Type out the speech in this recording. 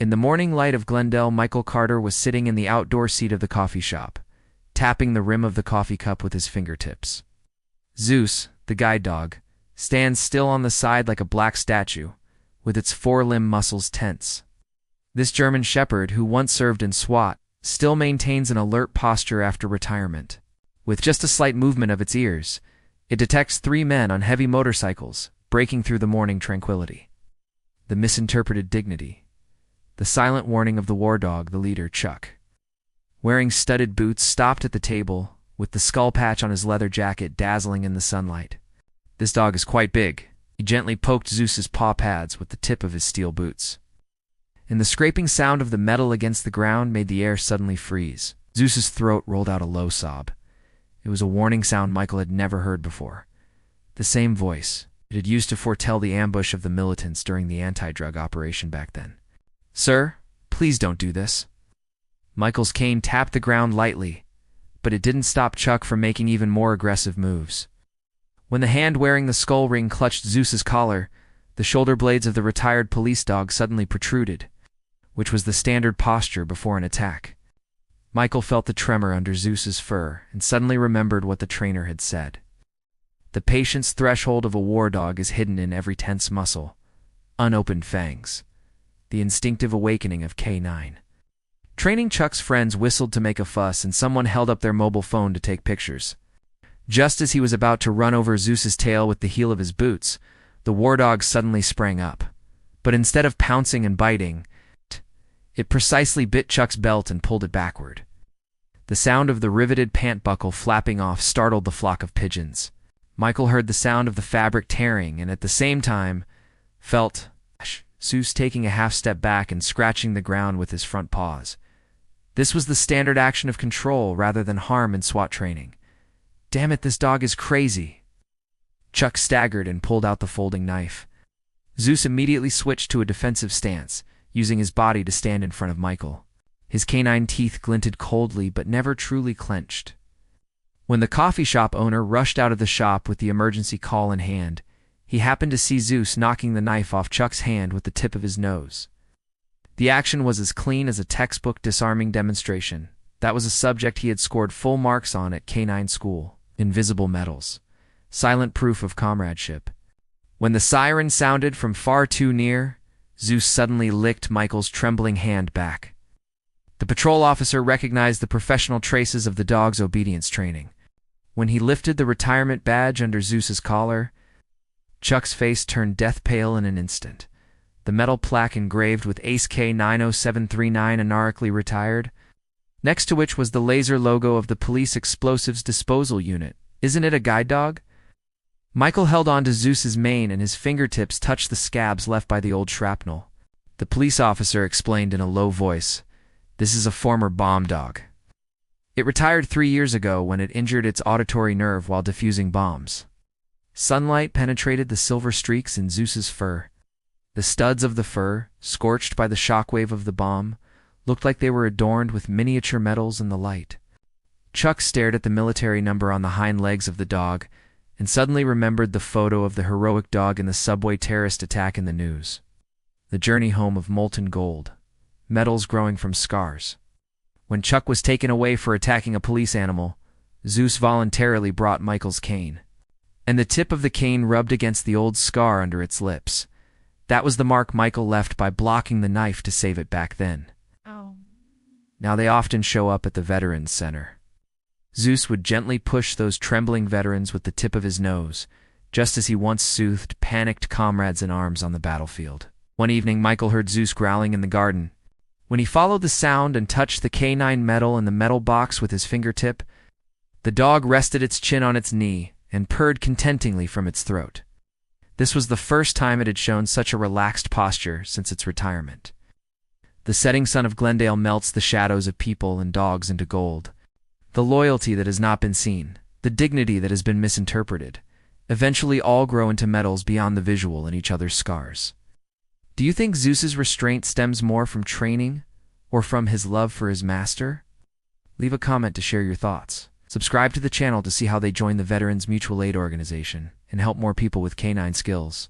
In the morning light of Glendale, Michael Carter was sitting in the outdoor seat of the coffee shop, tapping the rim of the coffee cup with his fingertips. Zeus, the guide dog, stands still on the side like a black statue, with its four-limb muscles tense. This German Shepherd, who once served in SWAT, still maintains an alert posture after retirement. With just a slight movement of its ears, it detects three men on heavy motorcycles, breaking through the morning tranquility. The misinterpreted dignity. The silent warning of the war dog, the leader, Chuck. Wearing studded boots, stopped at the table, with the skull patch on his leather jacket dazzling in the sunlight. This dog is quite big. He gently poked Zeus's paw pads with the tip of his steel boots. And the scraping sound of the metal against the ground made the air suddenly freeze. Zeus's throat rolled out a low sob. It was a warning sound Michael had never heard before. The same voice. It had used to foretell the ambush of the militants during the anti-drug operation back then. "Sir, please don't do this." Michael's cane tapped the ground lightly, but it didn't stop Chuck from making even more aggressive moves. When the hand wearing the skull ring clutched Zeus's collar, the shoulder blades of the retired police dog suddenly protruded, which was the standard posture before an attack. Michael felt the tremor under Zeus's fur and suddenly remembered what the trainer had said. The patience threshold of a war dog is hidden in every tense muscle, unopened fangs, the instinctive awakening of K9. Training Chuck's friends whistled to make a fuss, and someone held up their mobile phone to take pictures. Just as he was about to run over Zeus's tail with the heel of his boots, the war dog suddenly sprang up. But instead of pouncing and biting, it precisely bit Chuck's belt and pulled it backward. The sound of the riveted pant buckle flapping off startled the flock of pigeons. Michael heard the sound of the fabric tearing and at the same time felt Zeus taking a half step back and scratching the ground with his front paws. This was the standard action of control rather than harm in SWAT training. Damn it, this dog is crazy. Chuck staggered and pulled out the folding knife. Zeus immediately switched to a defensive stance, using his body to stand in front of Michael. His canine teeth glinted coldly but never truly clenched. When the coffee shop owner rushed out of the shop with the emergency call in hand, he happened to see Zeus knocking the knife off Chuck's hand with the tip of his nose. The action was as clean as a textbook disarming demonstration. That was a subject he had scored full marks on at K9 school. Invisible medals. Silent proof of comradeship. When the siren sounded from far too near, Zeus suddenly licked Michael's trembling hand back. The patrol officer recognized the professional traces of the dog's obedience training. When he lifted the retirement badge under Zeus's collar, Chuck's face turned death pale in an instant. The metal plaque engraved with Ace K90739 anarchically retired, next to which was the laser logo of the Police Explosives Disposal Unit. Isn't it a guide dog? Michael held on to Zeus's mane and his fingertips touched the scabs left by the old shrapnel. The police officer explained in a low voice, "This is a former bomb dog. It retired 3 years ago when it injured its auditory nerve while defusing bombs." Sunlight penetrated the silver streaks in Zeus's fur. The studs of the fur, scorched by the shockwave of the bomb, looked like they were adorned with miniature medals in the light. Chuck stared at the military number on the hind legs of the dog and suddenly remembered the photo of the heroic dog in the subway terrorist attack in the news. The journey home of molten gold, medals growing from scars. When Chuck was taken away for attacking a police animal, Zeus voluntarily brought Michael's cane. And the tip of the cane rubbed against the old scar under its lips. That was the mark Michael left by blocking the knife to save it back then. Oh. Now they often show up at the Veterans Center. Zeus would gently push those trembling veterans with the tip of his nose, just as he once soothed panicked comrades in arms on the battlefield. One evening, Michael heard Zeus growling in the garden. When he followed the sound and touched the K9 medal in the metal box with his fingertip, the dog rested its chin on its knee and purred contentingly from its throat. This was the first time it had shown such a relaxed posture since its retirement. The setting sun of Glendale melts the shadows of people and dogs into gold. The loyalty that has not been seen, the dignity that has been misinterpreted, eventually all grow into medals beyond the visual in each other's scars. Do you think Zeus's restraint stems more from training or from his love for his master? Leave a comment to share your thoughts. Subscribe to the channel to see how they join the Veterans Mutual Aid Organization and help more people with canine skills.